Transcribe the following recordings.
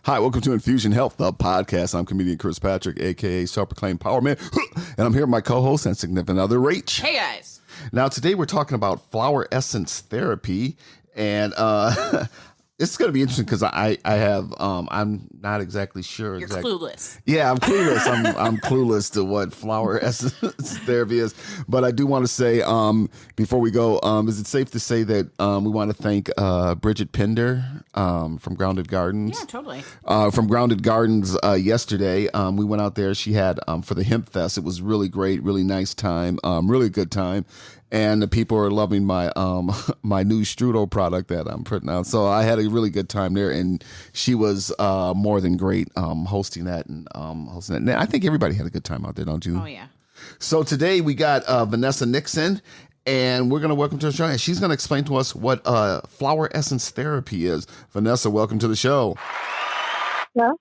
Hi, welcome to Infusion Health, the podcast. I'm comedian Chris Patrick, a.k.a. Self-Proclaimed Power Man. And I'm here with my co-host and significant other, Rach. Hey, guys. Now, today we're talking about flower essence therapy. And it's going to be interesting because I'm not exactly sure. You're clueless. Yeah, I'm clueless. I'm clueless to what flower essence therapy is. But I do want to say, before we go, is it safe to say that we want to thank Bridget Pinder from Grounded Gardens? Yeah, totally. From Grounded Gardens yesterday. We went out there. She had for the Hemp Fest. It was really great, really nice time, really good time. And the people are loving my my new strudel product that I'm putting out. So I had a really good time there, and she was more than great hosting that and hosting that. And I think everybody had a good time out there, don't you? Oh, yeah. So today we got Vanessa Nixon, and we're going to welcome to the show. And she's going to explain to us what flower essence therapy is. Vanessa, welcome to the show. Well,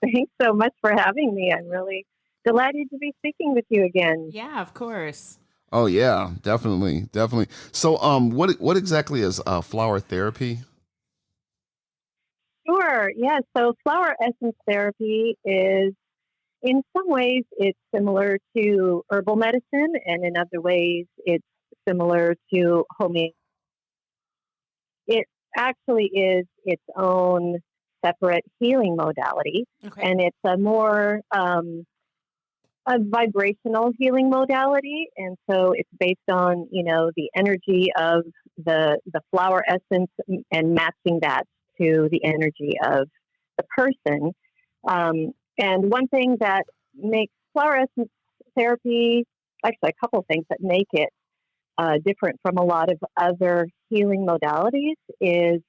thanks so much for having me. I'm really delighted to be speaking with you again. Yeah, of course. Oh yeah, definitely. So, what exactly is flower therapy? Sure. Yeah. So flower essence therapy is, in some ways, it's similar to herbal medicine, and in other ways, it's similar to homeopathy. It actually is its own separate healing modality, and it's a more a vibrational healing modality, and so it's based on the energy of the flower essence and matching that to the energy of the person. And one thing that makes flower essence therapy, actually a couple of things that make it different from a lot of other healing modalities is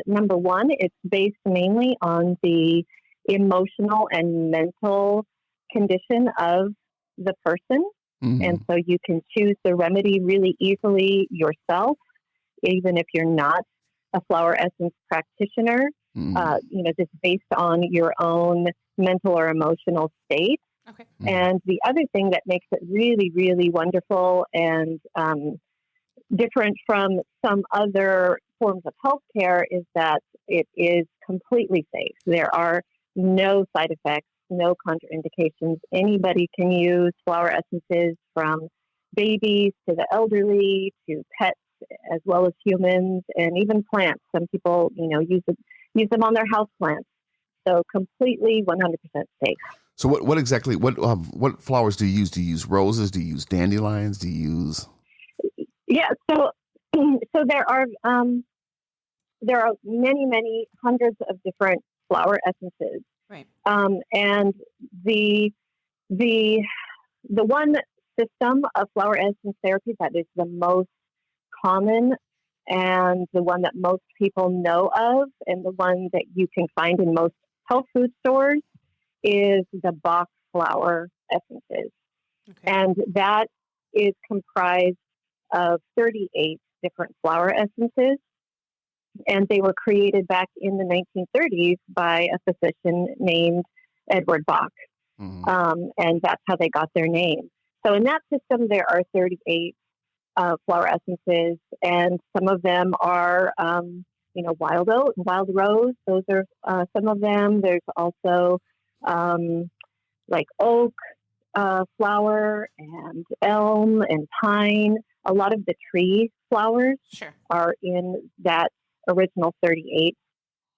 number one, it's based mainly on the emotional and mental condition of the person. Mm-hmm. And so you can choose the remedy really easily yourself, even if you're not a flower essence practitioner, just based on your own mental or emotional state. Okay. Mm-hmm. And the other thing that makes it really, really wonderful and different from some other forms of healthcare is that it is completely safe. There are no side effects, no contraindications. Anybody can use flower essences, from babies to the elderly to pets, as well as humans and even plants. Some people, use them on their house plants. So completely 100% safe. So what exactly, what flowers do you use? Do you use roses? Do you use dandelions? Do you use? Yeah. So there are many, many hundreds of different flower essences. Right. And the one system of flower essence therapy that is the most common and the one that most people know of and the one that you can find in most health food stores is the Bach flower essences. Okay. And that is comprised of 38 different flower essences. And they were created back in the 1930s by a physician named Edward Bach. Mm-hmm. And that's how they got their name. So in that system, there are 38 flower essences, and some of them are, wild oat and wild rose. Those are some of them. There's also like oak flower and elm and pine. A lot of the tree flowers are in that original 38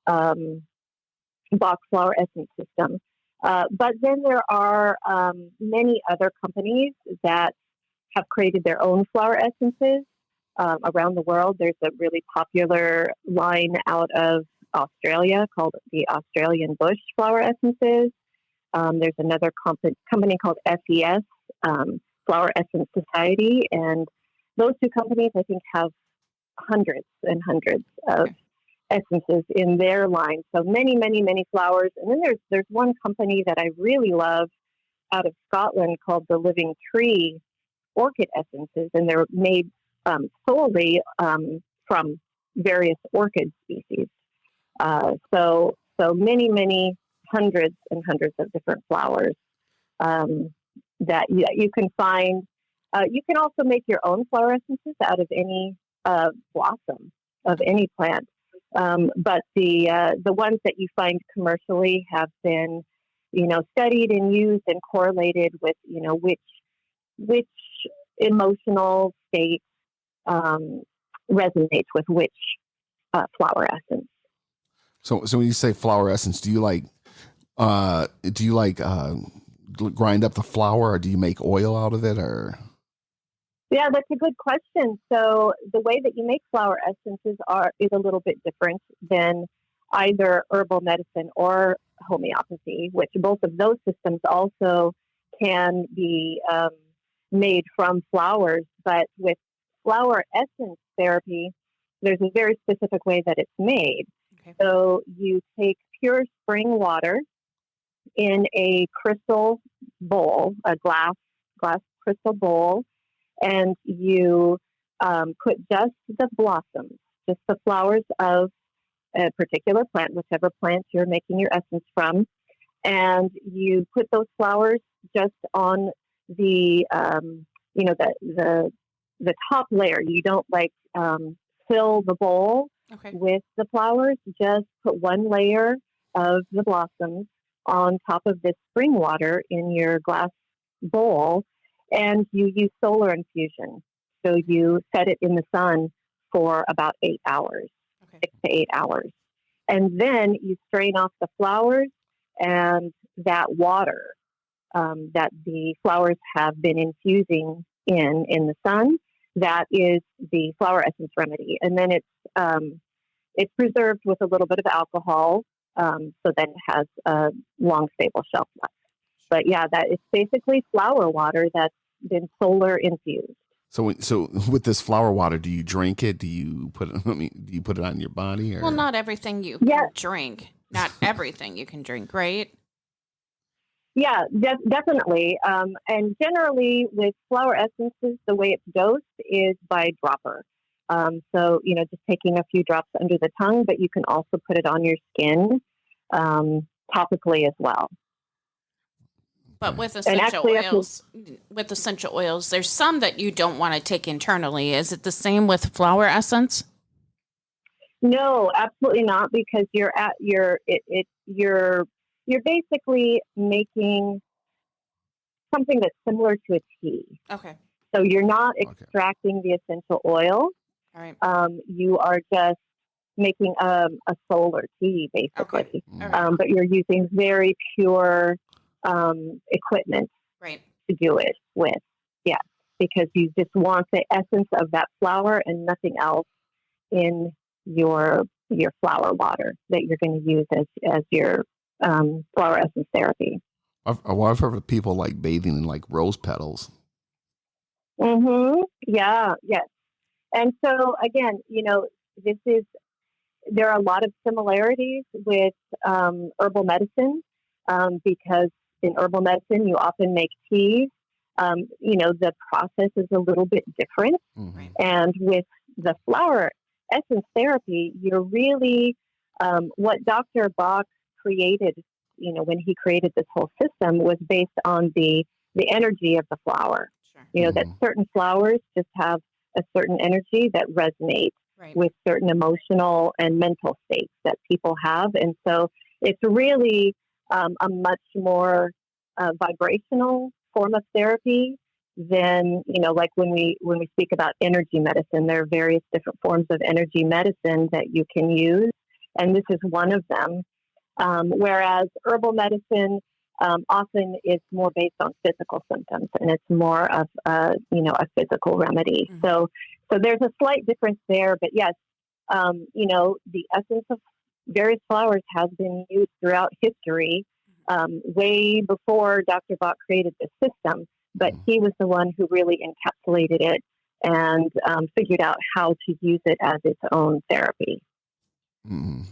Bach flower essence system. But then there are many other companies that have created their own flower essences around the world. There's a really popular line out of Australia called the Australian Bush flower essences. There's another company called SES, Flower Essence Society, and those two companies, I think, have hundreds and hundreds of essences in their line. So many, many, many flowers. And then there's one company that I really love out of Scotland called the Living Tree Orchid Essences, and they're made solely from various orchid species. So many, many hundreds and hundreds of different flowers that you can find. You can also make your own flower essences out of any blossom of any plant. But the ones that you find commercially have been, studied and used and correlated with, which emotional state resonates with which flower essence. So when you say flower essence, do you grind up the flower, or do you make oil out of it, or? Yeah, that's a good question. So the way that you make flower essences is a little bit different than either herbal medicine or homeopathy, which both of those systems also can be made from flowers. But with flower essence therapy, there's a very specific way that it's made. Okay. So you take pure spring water in a crystal bowl, a glass crystal bowl, and you put just the blossoms, just the flowers of a particular plant, whichever plant you're making your essence from, and you put those flowers just on the the top layer. You don't fill the bowl with the flowers. Just put one layer of the blossoms on top of this spring water in your glass bowl, and you use solar infusion. So you set it in the sun for about 8 hours, 6 to 8 hours. And then you strain off the flowers and that water that the flowers have been infusing in the sun. That is the flower essence remedy. And then it's preserved with a little bit of alcohol so that it has a long, stable shelf life. But yeah, that is basically flower water that's been solar infused. So with this flower water, do you drink it? Do you put it? Do you put it on your body? Or? Well, not everything you can drink. Not everything you can drink, right? Yeah, definitely. And generally, with flower essences, the way it's dosed is by dropper. So just taking a few drops under the tongue, but you can also put it on your skin topically as well. But with essential oils, there's some that you don't want to take internally. Is it the same with flower essence? No, absolutely not, because you're basically making something that's similar to a tea. Okay. So you're not extracting the essential oil. All right. You are just making a solar tea, basically. Okay. Right. But you're using very pure equipment to do it with. Yeah, because you just want the essence of that flower and nothing else in your flower water that you're going to use as your flower essence therapy. I've heard of people like bathing in like rose petals. Mm-hmm. Yeah. Yes. And so again, there are a lot of similarities with herbal medicine because in herbal medicine you often make teas. The process is a little bit different, and with the flower essence therapy, you're really what Dr. Bach created. When he created this whole system, was based on the energy of the flower. Sure. That certain flowers just have a certain energy that resonates with certain emotional and mental states that people have. And so it's really a much more vibrational form of therapy than, like when we speak about energy medicine, there are various different forms of energy medicine that you can use. And this is one of them. Whereas herbal medicine often is more based on physical symptoms, and it's more of a physical remedy. Mm-hmm. So there's a slight difference there, but yes, the essence of various flowers has been used throughout history, way before Dr. Bach created this system. But he was the one who really encapsulated it and figured out how to use it as its own therapy. Mm-hmm.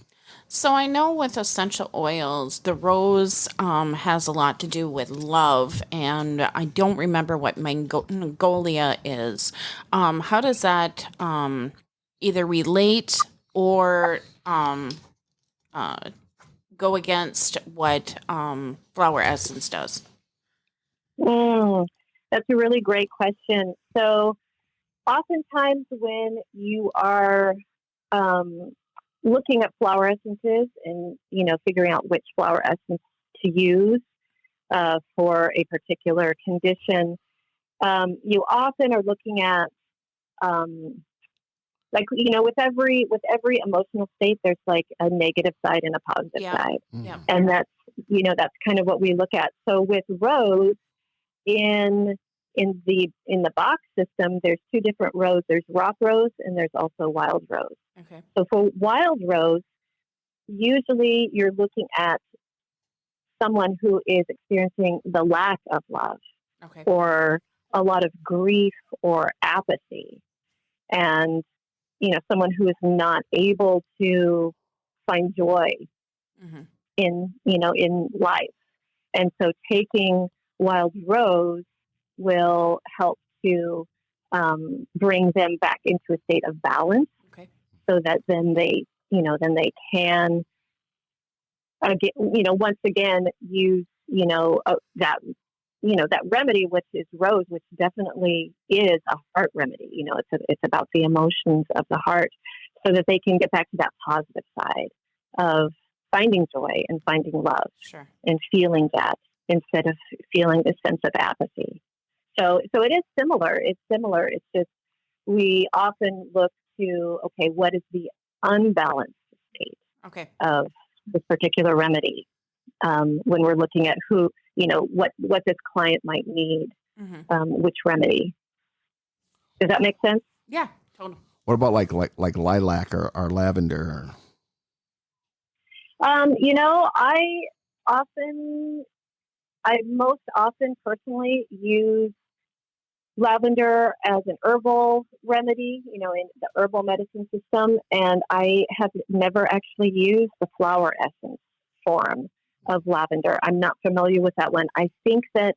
So I know with essential oils, the rose has a lot to do with love, and I don't remember what Magnolia is. How does that either relate or go against what flower essence does? That's a really great question. So oftentimes when you are looking at flower essences and, figuring out which flower essence to use for a particular condition, you often are looking at, with every emotional state, there's like a negative side and a positive side. Yeah. And that's kind of what we look at. So with rose in the box system, there's two different rose. There's rock rose and there's also wild rose. Okay. So for wild rose, usually you're looking at someone who is experiencing the lack of love, Okay. or a lot of grief or apathy, and someone who is not able to find joy Mm-hmm. in life. And so taking wild rose will help to bring them back into a state of balance. Okay. So that then they can again, once again use that remedy, which is rose, which definitely is a heart remedy. It's about the emotions of the heart, so that they can get back to that positive side of finding joy and finding love. Sure. And feeling that, instead of feeling this sense of apathy. So it is similar. It's similar. It's just we often look to, okay, what is the unbalanced state of this particular remedy, when we're looking at who, what this client might need, which remedy. Does that make sense? Yeah, totally. What about like lilac or lavender? I most often personally use lavender as an herbal remedy, in the herbal medicine system, and I have never actually used the flower essence form of lavender. I'm not familiar with that one. I think that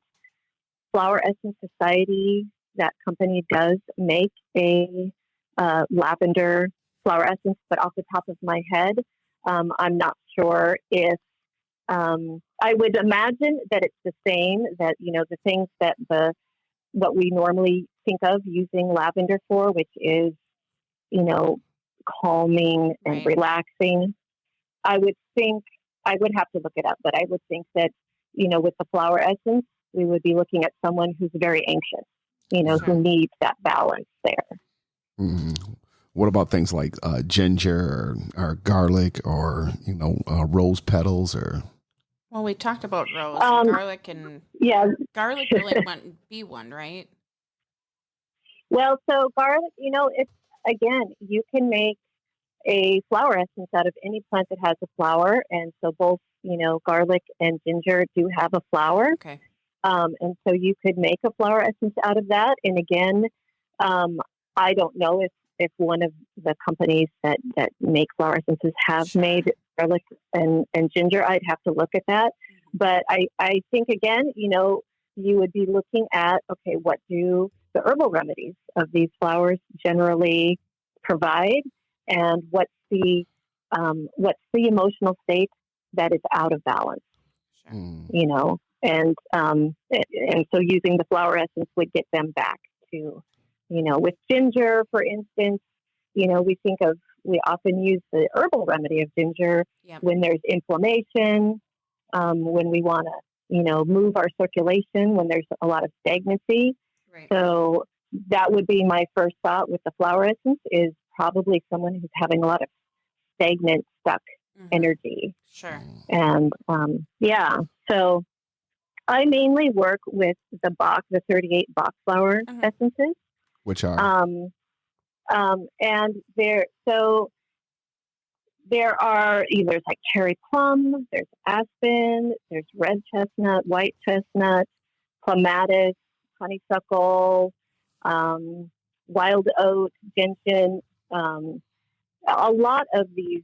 Flower Essence Society, that company, does make a lavender flower essence, but off the top of my head, I'm not sure if I would imagine that it's the same, that, the things that what we normally think of using lavender for, which is, calming and relaxing. I would have to look it up, but I would think that, with the flower essence, we would be looking at someone who's very anxious, who needs that balance there. Mm-hmm. What about things like ginger or garlic or, rose petals or? Well, we talked about rose, and garlic, and garlic really wouldn't be one, right? Well, so garlic, it's, again, you can make a flower essence out of any plant that has a flower. And so both, garlic and ginger do have a flower. Okay. And so you could make a flower essence out of that. And again, I don't know if one of the companies that make flower essences have made garlic and ginger. I'd have to look at that. Mm-hmm. But I think, again, you would be looking at, okay, what do the herbal remedies of these flowers generally provide, and what's the emotional state that is out of balance, and so using the flower essence would get them back to, with ginger, for instance, we often use the herbal remedy of ginger when there's inflammation, when we want to, move our circulation, when there's a lot of stagnancy. Right. So that would be my first thought with the flower essence, is probably someone who's having a lot of stagnant, stuck energy. Sure. And so I mainly work with the 38 Bach flower essences, which are and there are, there's like cherry plum, there's aspen, there's red chestnut, white chestnut, clematis, honeysuckle, wild oat, gentian. A lot of these,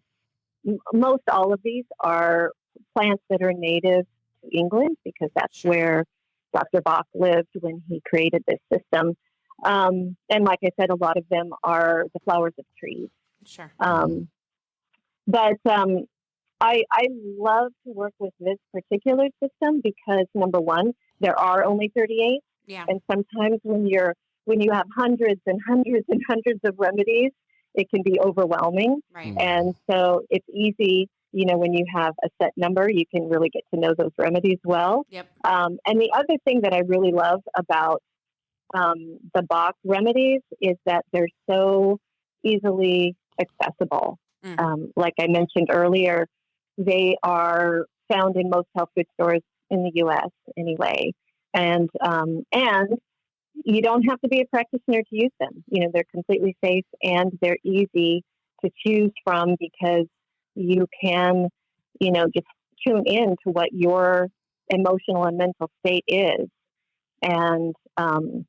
most all of these are plants that are native to England, because that's where Dr. Bach lived when he created this system. And like I said, a lot of them are the flowers of trees. Sure. But I love to work with this particular system because, number one, there are only 38. Yeah. And sometimes when you have hundreds and hundreds and hundreds of remedies, it can be overwhelming. Right. And so it's easy, when you have a set number, you can really get to know those remedies well. Yep. And the other thing that I really love about the Bach remedies is that they're so easily accessible. Like I mentioned earlier, they are found in most health food stores in the U.S. anyway, and you don't have to be a practitioner to use them. They're completely safe and they're easy to choose from because you can, just tune in to what your emotional and mental state is, and and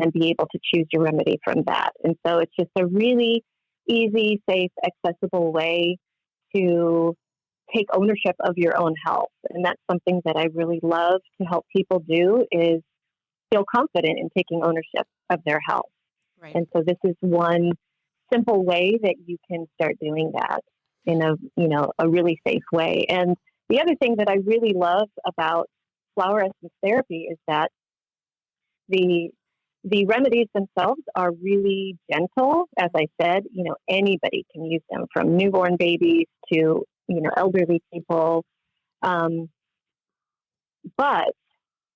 then be able to choose your remedy from that. And so it's just a really easy, safe, accessible way to take ownership of your own health. And that's something that I really love to help people do, is feel confident in taking ownership of their health. Right. And so this is one simple way that you can start doing that in a really safe way. And the other thing that I really love about flower essence therapy is that the remedies themselves are really gentle. As I said, anybody can use them, from newborn babies to, elderly people. But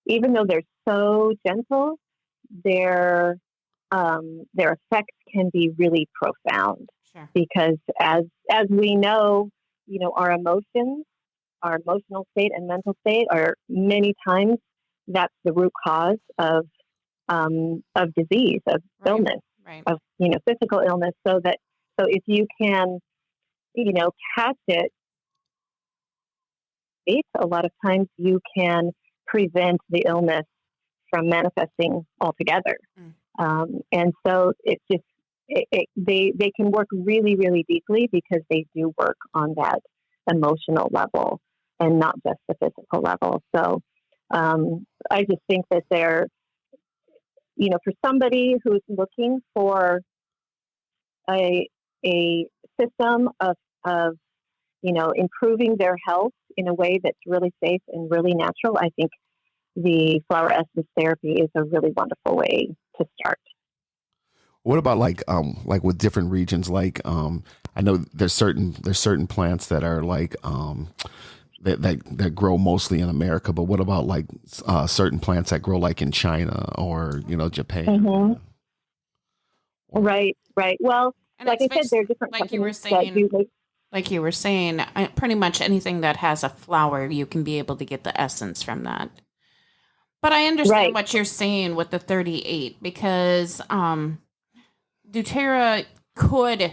even though they're so gentle, their effects can be really profound. Sure. Because as we know, our emotions, our emotional state and mental state are many times that's the root cause of disease, of illness, right. of physical illness. So if you can, catch it, a lot of times you can prevent the illness from manifesting altogether. And so it's just they can work really, really deeply because they do work on that emotional level and not just the physical level. So I just think that they're, for somebody who's looking for a system of improving their health in a way that's really safe and really natural, I think the flower essence therapy is a really wonderful way to start. What about like with different regions? Like I know there's certain plants that are like that grow mostly in America, but what about like certain plants that grow like in China or Japan? Mm-hmm. Right. Well, And like I said, there are different like you were companies that do make. like you were saying, pretty much anything that has a flower, you can be able to get the essence from that. But I understand Right. what you're saying with the 38, because doTERRA could,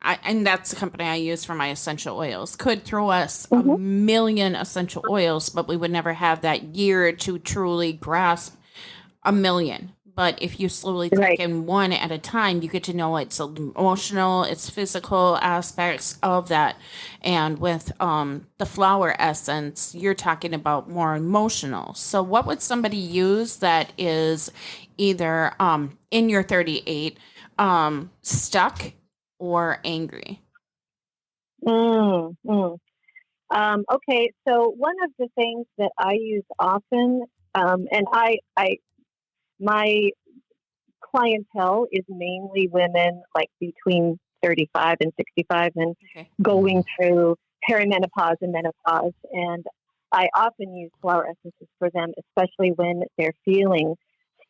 and that's the company I use for my essential oils, could throw us a Mm-hmm. million essential oils, but we would never have that year to truly grasp a million. But if you slowly take Right. in one at a time, you get to know its emotional, its physical aspects of that. And with the flower essence, you're talking about more emotional. So what would somebody use that is either in your 38 stuck or angry? Okay, so one of the things that I use often, and my clientele is mainly women like between 35 and 65 and Okay. going through perimenopause and menopause. And I often use flower essences for them, especially when they're feeling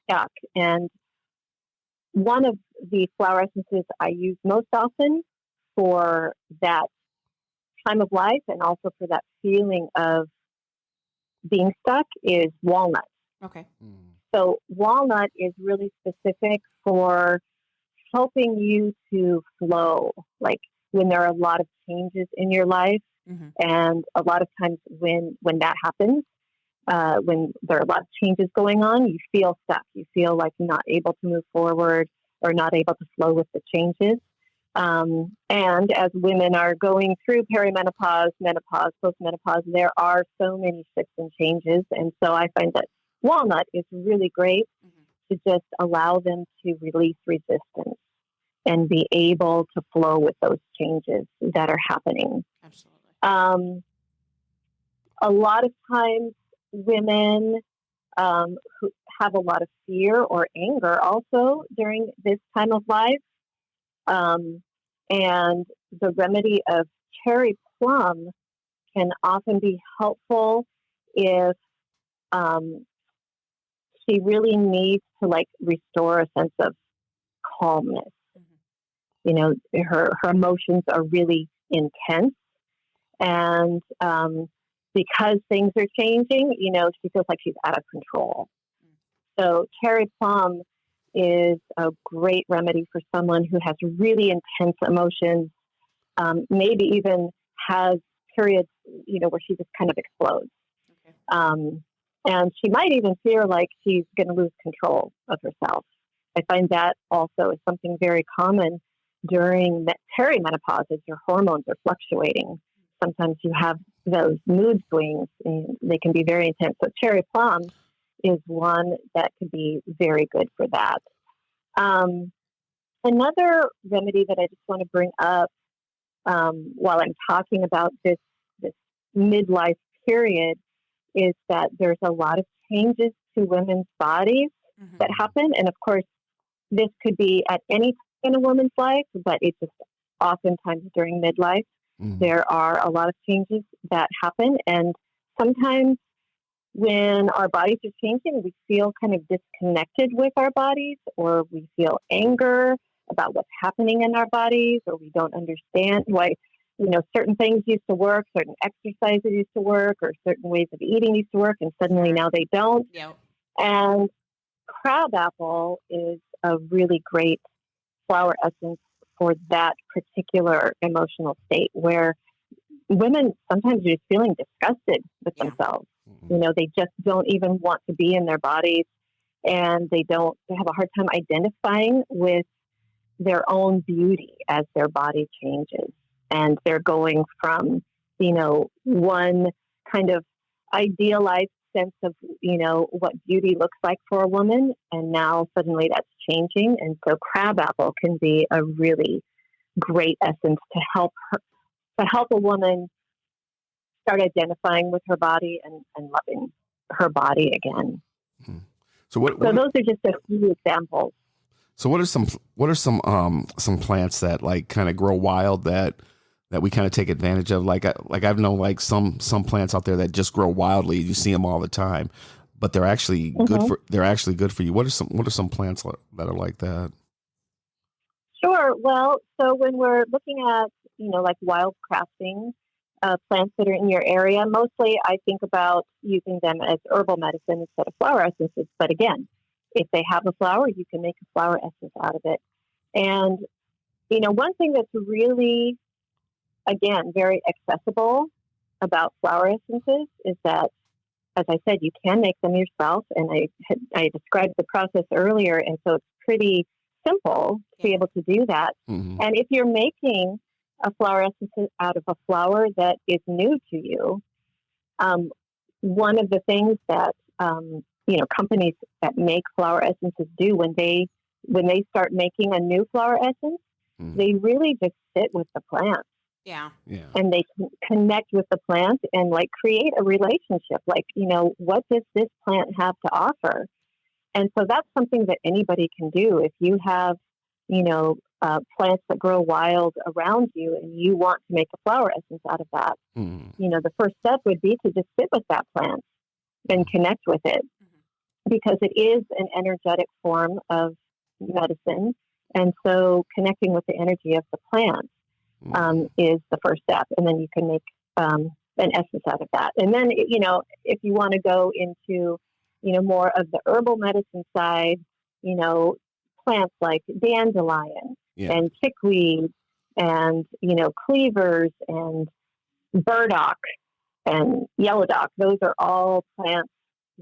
stuck. And one of the flower essences I use most often for that time of life and also for that feeling of being stuck is walnut. Okay. So walnut is really specific for helping you to flow, like when there are a lot of changes in your life. Mm-hmm. And a lot of times when that happens, when there are a lot of changes going on, you feel stuck. You feel like you're not able to move forward or not able to flow with the changes. And as women are going through perimenopause, menopause, postmenopause, there are so many shifts and changes. And so I find that walnut is really great to just allow them to release resistance and be able to flow with those changes that are happening. Absolutely. A lot of times women who have a lot of fear or anger also during this time of life, And the remedy of cherry plum can often be helpful if she really needs to like restore a sense of calmness. You know, her emotions are really intense, and because things are changing, you know, she feels like she's out of control. So cherry plum is a great remedy for someone who has really intense emotions, maybe even has periods, you know, where she just kind of explodes. Okay. And she might even feel like she's going to lose control of herself. I find that also is something very common during perimenopause as your hormones are fluctuating. Sometimes you have those mood swings and they can be very intense. So cherry plum is one that could be very good for that. Another remedy that I just want to bring up while I'm talking about this midlife period is that there's a lot of changes to women's bodies that happen. And of course, this could be at any time in a woman's life, but it's just oftentimes during midlife. There are a lot of changes that happen. And sometimes when our bodies are changing, we feel kind of disconnected with our bodies, or we feel anger about what's happening in our bodies, or we don't understand why, you know, certain things used to work, certain exercises used to work, or certain ways of eating used to work, and suddenly now they don't. Yep. And crabapple is a really great flower essence for that particular emotional state, where women sometimes are just feeling disgusted with themselves. You know, they just don't even want to be in their bodies, and they have a hard time identifying with their own beauty as their body changes. And they're going from, you know, one kind of idealized sense of, you know, what beauty looks like for a woman, and now suddenly that's changing. And so crabapple can be a really great essence to help a woman start identifying with her body and loving her body again. So those are just a few examples. So what are some plants that like kind of grow wild that we kind of take advantage of? Like I've known like some plants out there that just grow wildly. You see them all the time, but they're actually good for you. What are some plants that are like that? Sure. Well, so when we're looking at, you know, like wild crafting plants that are in your area, mostly I think about using them as herbal medicine instead of flower essences. But again, if they have a flower, you can make a flower essence out of it. And, you know, one thing that's really, again, very accessible about flower essences is that, as I said, you can make them yourself. And I described the process earlier. And so it's pretty simple to be able to do that. And if you're making a flower essence out of a flower that is new to you, one of the things that you know, companies that make flower essences do when they start making a new flower essence, they really just sit with the plant. Yeah. And they connect with the plant and like create a relationship. Like, you know, what does this plant have to offer? And so that's something that anybody can do. If you have, you know, plants that grow wild around you and you want to make a flower essence out of that, you know, the first step would be to just sit with that plant and connect with it, because it is an energetic form of medicine. And so connecting with the energy of the plant is the first step. And then you can make an essence out of that. And then, you know, if you want to go into, you know, more of the herbal medicine side, you know, plants like dandelion and chickweed and, you know, cleavers and burdock and yellow dock. Those are all plants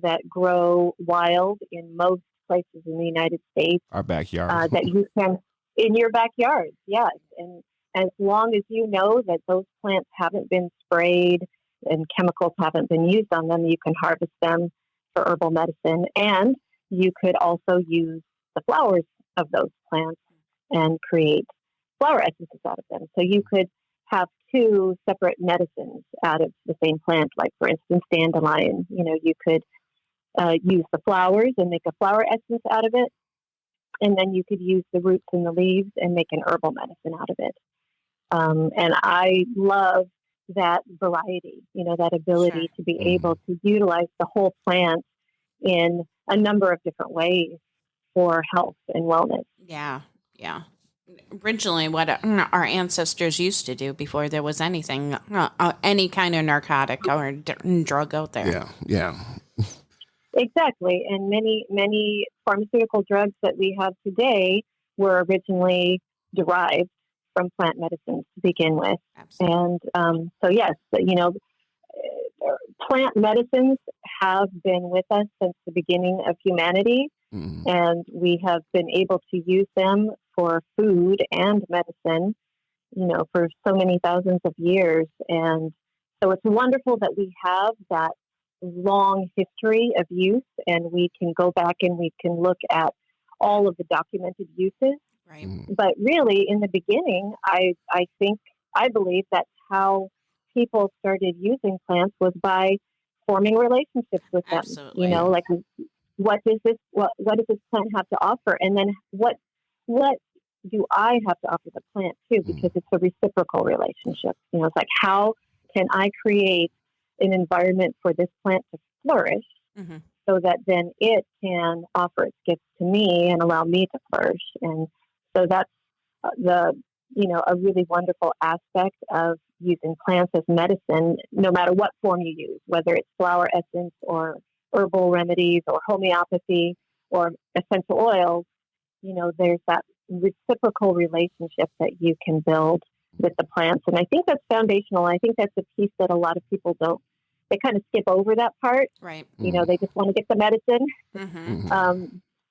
that grow wild in most places in the United States. Our backyard. That you can, in your backyard, yes. And as long as you know that those plants haven't been sprayed and chemicals haven't been used on them, you can harvest them for herbal medicine. And you could also use the flowers of those plants and create flower essences out of them. So you could have two separate medicines out of the same plant. Like, for instance, dandelion, you know, you could use the flowers and make a flower essence out of it. And then you could use the roots and the leaves and make an herbal medicine out of it. And I love that variety, that Sure. ability to be able to utilize the whole plant in a number of different ways for health and wellness. Yeah. Yeah. Originally, what our ancestors used to do before there was anything, any kind of narcotic or drug out there. Yeah, yeah. Exactly. And many pharmaceutical drugs that we have today were originally derived from plant medicines to begin with. Absolutely. And so, yes, plant medicines have been with us since the beginning of humanity, and we have been able to use them for food and medicine, for so many thousands of years. And so it's wonderful that we have that long history of use, and we can go back and we can look at all of the documented uses. Right. But really, in the beginning, I believe that's how people started using plants was by forming relationships with them. Absolutely. Like what does this plant have to offer, and then what do I have to offer the plant too? Because it's a reciprocal relationship. It's like, how can I create an environment for this plant to flourish, so that then it can offer its gifts to me and allow me to flourish. And so that's a really wonderful aspect of using plants as medicine, no matter what form you use, whether it's flower essence or herbal remedies or homeopathy or essential oils. There's that reciprocal relationship that you can build with the plants. And I think that's foundational. I think that's a piece that a lot of people they kind of skip over that part. Right. They just want to get the medicine.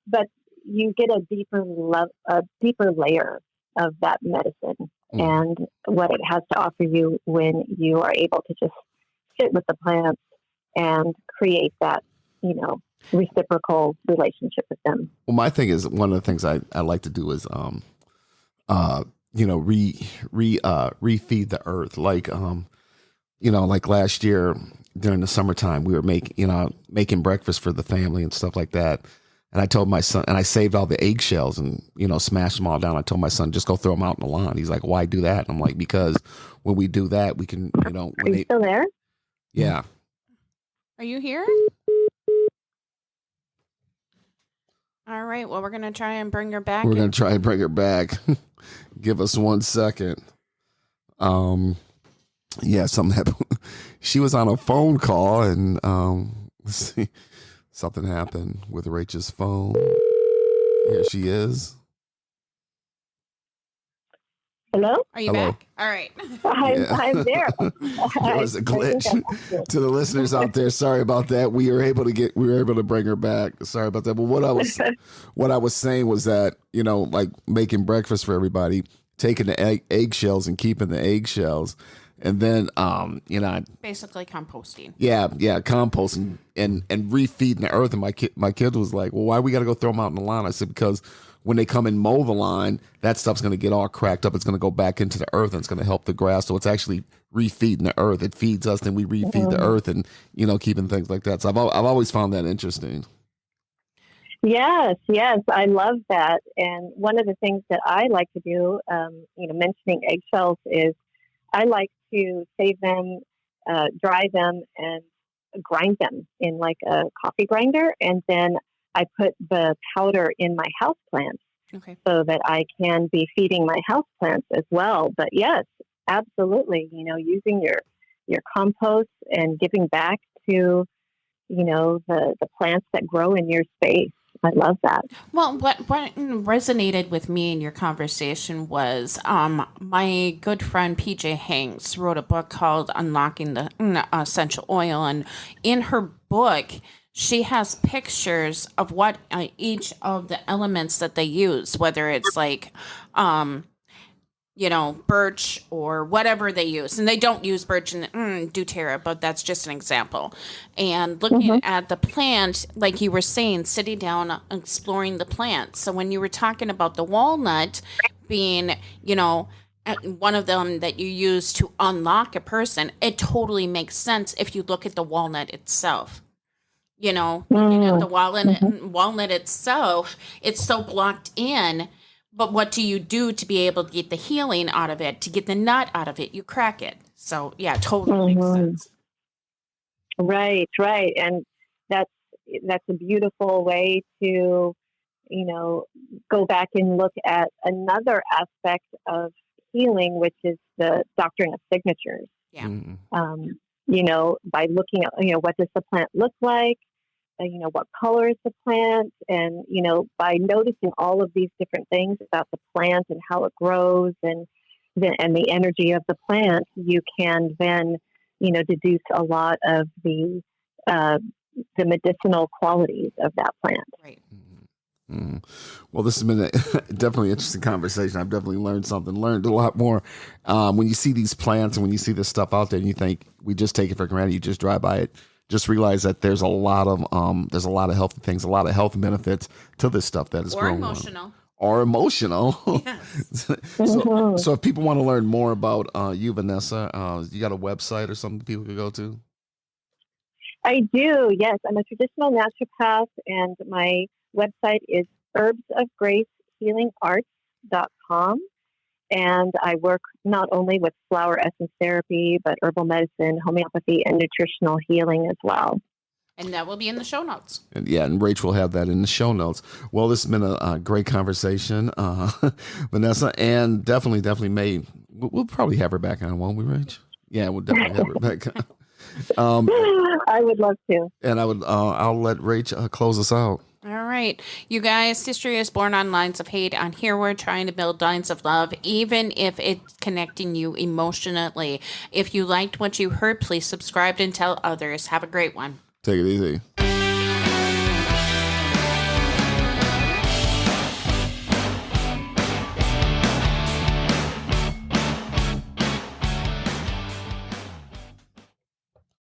But you get a deeper layer of that medicine and what it has to offer you when you are able to just sit with the plants and create that, reciprocal relationship with them. Well, my thing is, one of the things I like to do is, refeed the earth. Like, like last year during the summertime, we were making breakfast for the family and stuff like that. And I told my son, and I saved all the eggshells and, smashed them all down. I told my son, just go throw them out in the lawn. He's like, why do that? And I'm like, because when we do that, we can, Are you still there? Yeah. Are you here? All right. Well, we're going to try and bring her back. We're going to try and bring her back. Give us 1 second. Yeah, something happened. She was on a phone call, and let's see, something happened with Rach's phone. Here she is. Hello? Are you Hello. back? All right. I'm there. There was a glitch. To the listeners out there, sorry about that. We were able to bring her back. Sorry about that. But what I was saying was that, like making breakfast for everybody, taking the eggshells and keeping the eggshells. And then, Basically composting. Yeah, composting and refeeding the earth. And my kid was like, well, why we got to go throw them out in the lawn? I said, because when they come and mow the line, that stuff's going to get all cracked up. It's going to go back into the earth, and it's going to help the grass. So it's actually refeeding the earth. It feeds us, then we refeed the earth, and keeping things like that. So I've always found that interesting. Yes, I love that. And one of the things that I like to do, mentioning eggshells, is I like to save them, dry them, and grind them in like a coffee grinder, and then I put the powder in my houseplants, so that I can be feeding my houseplants as well. But yes, absolutely, using your compost and giving back to, the plants that grow in your space. I love that. Well, what resonated with me in your conversation was my good friend PJ Hanks wrote a book called Unlocking the Essential Oil. And in her book, she has pictures of what each of the elements that they use, whether it's like, birch or whatever they use. And they don't use birch and doTERRA, but that's just an example. And looking at the plant, like you were saying, sitting down, exploring the plant. So when you were talking about the walnut being, one of them that you use to unlock a person, it totally makes sense if you look at the walnut itself. Looking at the walnut itself, it's so blocked in But what do you do to be able to get the healing out of it? To get the nut out of it, you crack it. So yeah, totally makes sense. Right, right. And that's a beautiful way to, go back and look at another aspect of healing, which is the doctrine of signatures. Yeah. By looking at, what does the plant look like? What color is the plant? And, by noticing all of these different things about the plant and how it grows and the energy of the plant, you can then, deduce a lot of the medicinal qualities of that plant. Right. Mm. Well, this has been definitely interesting conversation. I've definitely learned a lot more. When you see these plants and when you see this stuff out there and you think we just take it for granted, you just drive by it, just realize that there's a lot of healthy things, a lot of health benefits to this stuff that is growing on. Or emotional. Yes. So if people want to learn more about you, Vanessa, you got a website or something people could go to? I do, yes. I'm a traditional naturopath, and my website is herbsofgracehealingarts.com. And I work not only with flower essence therapy, but herbal medicine, homeopathy, and nutritional healing as well. And that will be in the show notes. And Rach will have that in the show notes. Well, this has been a great conversation, Vanessa, and definitely we'll probably have her back on, won't we, Rach? Yeah, we'll definitely have her back on. I would love to. And I'll let Rach close us out. All right. You guys, history is born on lines of hate. On here, we're trying to build lines of love, even if it's connecting you emotionally. If you liked what you heard, please subscribe and tell others. Have a great one. Take it easy.